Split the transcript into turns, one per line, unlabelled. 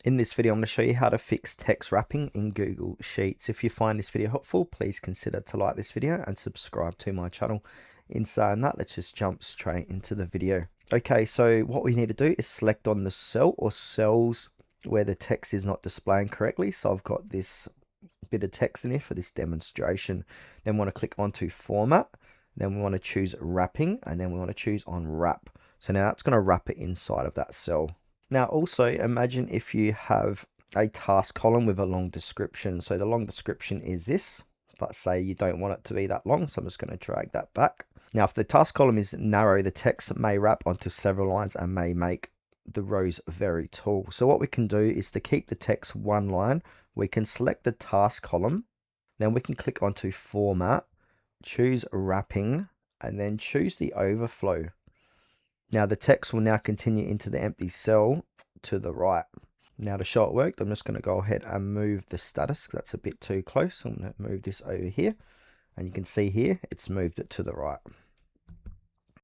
In this video, I'm going to show you how to fix text wrapping in Google Sheets. If you find this video helpful, please consider to like this video and subscribe to my channel. In saying that, let's just jump straight into the video. Okay, so what we need to do is select on the cell or cells where the text is not displaying correctly. So I've got this bit of text in here for this demonstration. Then we want to click onto Format. Then we want to choose Wrapping, and then we want to choose on Wrap. So now it's going to wrap it inside of that cell. Now also imagine if you have a task column with a long description. So the long description is this, but say you don't want it to be that long. So I'm just going to drag that back. Now if the task column is narrow, the text may wrap onto several lines and may make the rows very tall. So what we can do is to keep the text one line, we can select the task column. Then we can click onto Format, choose Wrapping, and then choose the overflow. Now the text will now continue into the empty cell to the right. Now to show it worked, I'm just going to go ahead and move the status because that's a bit too close. I'm going to move this over here, and you can see here it's moved it to the right.